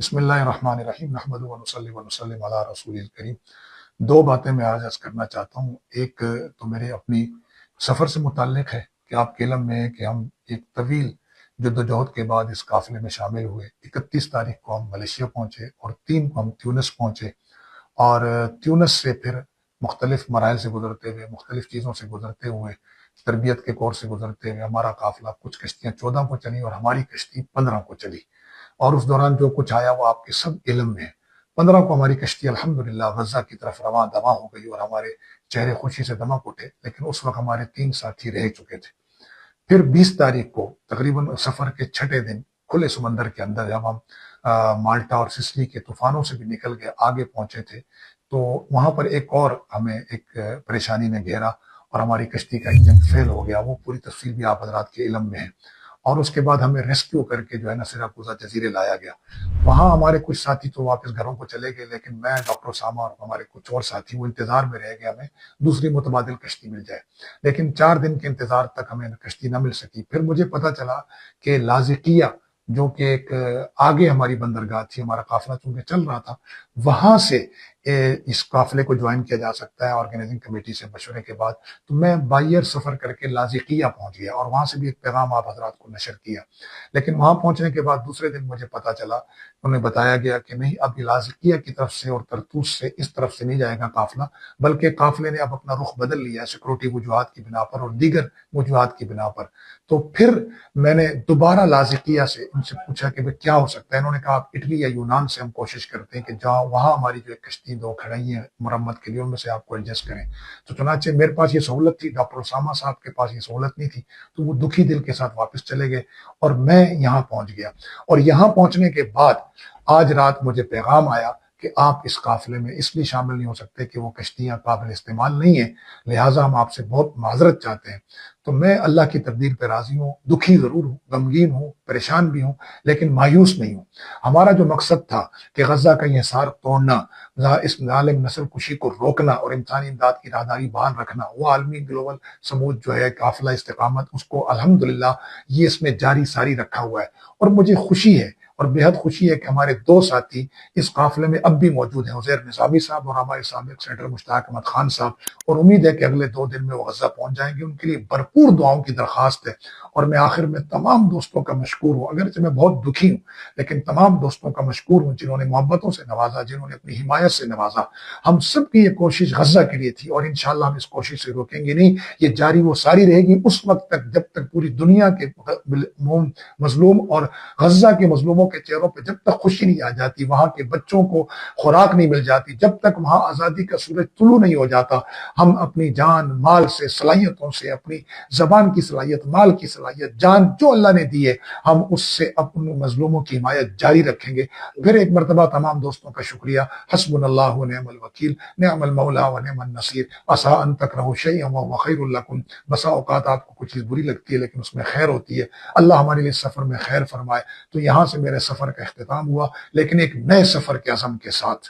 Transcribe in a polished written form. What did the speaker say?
بسم اللہ الرحمن الرحیم نحمدہ ونصلی ونسلم علی رسول الکریم۔ دو باتیں میں آج عرض کرنا چاہتا ہوں۔ ایک تو میرے اپنی سفر سے متعلق ہے کہ آپ کے علم میں ہے کہ ہم ایک طویل جدوجہد کے بعد اس قافلے میں شامل ہوئے۔ 31 تاریخ کو ہم ملیشیا پہنچے اور 3 کو ہم تیونس پہنچے، اور تیونس سے پھر مختلف مراحل سے گزرتے ہوئے، مختلف چیزوں سے گزرتے ہوئے، تربیت کے کورس سے گزرتے ہوئے ہمارا قافلہ کچھ کشتیاں 14 کو چلی اور ہماری کشتی 15 کو چلی، اور اس دوران جو کچھ آیا وہ آپ کے سب علم میں ہے۔ 15 کو ہماری کشتی الحمدللہ غزہ کی طرف رواں دواں ہو گئی اور ہمارے چہرے خوشی سے دمک اٹھے، لیکن اس وقت ہمارے 3 ساتھی رہ چکے تھے۔ پھر 20 تاریخ کو تقریباً سفر کے چھٹے دن کھلے سمندر کے اندر جب ہم مالٹا اور سسلی کے طوفانوں سے بھی نکل کے آگے پہنچے تھے، تو وہاں پر ایک اور ہمیں ایک پریشانی نے گھیرا اور ہماری کشتی کا انجن فیل ہو گیا۔ وہ پوری تفصیل بھی آپ حضرات کے علم میں ہے، اور اس کے بعد ہمیں ریسکیو کر کے جو ہے نا سیراکوزا جزیرے لایا گیا۔ وہاں ہمارے کچھ ساتھی تو واپس گھروں کو چلے گئے، لیکن میں، ڈاکٹر اسامہ اور ہمارے کچھ اور ساتھی وہ انتظار میں رہ گئے ہمیں دوسری متبادل کشتی مل جائے، لیکن 4 دن کے انتظار تک ہمیں کشتی نہ مل سکی۔ پھر مجھے پتہ چلا کہ لاذقیہ جو کہ ایک آگے ہماری بندرگاہ تھی، ہمارا قافلہ چونکہ چل رہا تھا، وہاں سے اس قافلے کو جوائن کیا جا سکتا ہے آرگنائزنگ کمیٹی سے مشورے کے بعد۔ تو میں بائی ایئر سفر کر کے لاذقیہ پہنچ گیا اور وہاں سے بھی ایک پیغام آپ حضرات کو نشر کیا، لیکن وہاں پہنچنے کے بعد دوسرے دن مجھے پتا چلا، انہیں بتایا گیا کہ نہیں، اب لاذقیہ کی طرف سے اور طرطوس سے اس طرف سے نہیں جائے گا قافلہ، بلکہ قافلے نے اب اپنا رخ بدل لیا ہے سیکورٹی وجوہات کی بنا پر اور دیگر وجوہات کی بنا پر۔ تو پھر میں نے دوبارہ لاذقیہ سے ان سے پوچھا کہ کیا ہو سکتا ہے۔ انہوں نے کہا آپ اٹلی یا یونان سے ہم کوشش کرتے ہیں کہ جہاں وہاں ہماری جو ایک کشتی 2 کھڑی ہیں مرمت کے لیے، ان میں سے آپ کو ایڈجسٹ کریں۔ تو چنانچہ میرے پاس یہ سہولت تھی، ڈاکٹر اسامہ صاحب کے پاس یہ سہولت نہیں تھی، تو وہ دکھی دل کے ساتھ واپس چلے گئے اور میں یہاں پہنچ گیا۔ اور یہاں پہنچنے کے بعد آج رات مجھے پیغام آیا کہ آپ اس قافلے میں اس لیے شامل نہیں ہو سکتے کہ وہ کشتیاں قابل استعمال نہیں ہیں، لہٰذا ہم آپ سے بہت معذرت چاہتے ہیں۔ تو میں اللہ کی تقدیر پہ راضی ہوں، دکھی ضرور ہوں، غمگین ہوں، پریشان بھی ہوں، لیکن مایوس نہیں ہوں۔ ہمارا جو مقصد تھا کہ غزہ کا یہ حصار توڑنا، اس ظالم نسل کشی کو روکنا اور انسانی امداد کی راہداری بحال رکھنا، وہ عالمی گلوبل سمود جو ہے قافلہ استقامت، اس کو الحمدللہ یہ اس میں جاری ساری رکھا ہوا ہے۔ اور مجھے خوشی ہے اور بے حد خوشی ہے کہ ہمارے 2 ساتھی اس قافلے میں اب بھی موجود ہیں، عزیر نظامی صاحب اور ہمارے سابق سینیٹر مشتاق احمد خان صاحب، اور امید ہے کہ اگلے 2 دن میں وہ غزہ پہنچ جائیں گے۔ ان کے لیے بھرپور دعاؤں کی درخواست ہے، اور میں آخر میں تمام دوستوں کا مشکور ہوں، اگرچہ میں بہت دکھی ہوں، لیکن تمام دوستوں کا مشکور ہوں جنہوں نے محبتوں سے نوازا، جنہوں نے اپنی حمایت سے نوازا۔ ہم سب کی یہ کوشش غزہ کے لیے تھی، اور انشاءاللہ ہم اس کوشش سے روکیں گے نہیں، یہ جاری وہ ساری رہے گی اس وقت تک جب تک پوری دنیا کے مظلوم اور غزہ کے مظلوموں کے چہروں پہ جب تک خوشی نہیں آ جاتی، وہاں کے بچوں کو خوراک نہیں مل جاتی، جب تک وہاں آزادی کا سورج طلوع نہیں ہو جاتا، ہم اپنی جان مال سے، صلاحیتوں سے، اپنی زبان کی صلاحیت، مال کی صلاحیت، جان جو اللہ نے دی ہے، ہم اس سے اپنے مظلوموں کی حمایت جاری رکھیں گے۔ پھر ایک مرتبہ تمام دوستوں کا شکریہ۔ حسبنا اللہ ونعم الوکیل، نعم المولا ونعم النصیر، عسیٰ ان تکرہوا شیئا وہو خیر لکم۔ بسا اوقات آپ کو کچھ چیز بری لگتی ہے لیکن اس میں خیر ہوتی ہے، اللہ ہمارے لیے سفر میں خیر فرمائے۔ تو یہاں سے میرے سفر کا اختتام ہوا، لیکن ایک نئے سفر کے عزم کے ساتھ۔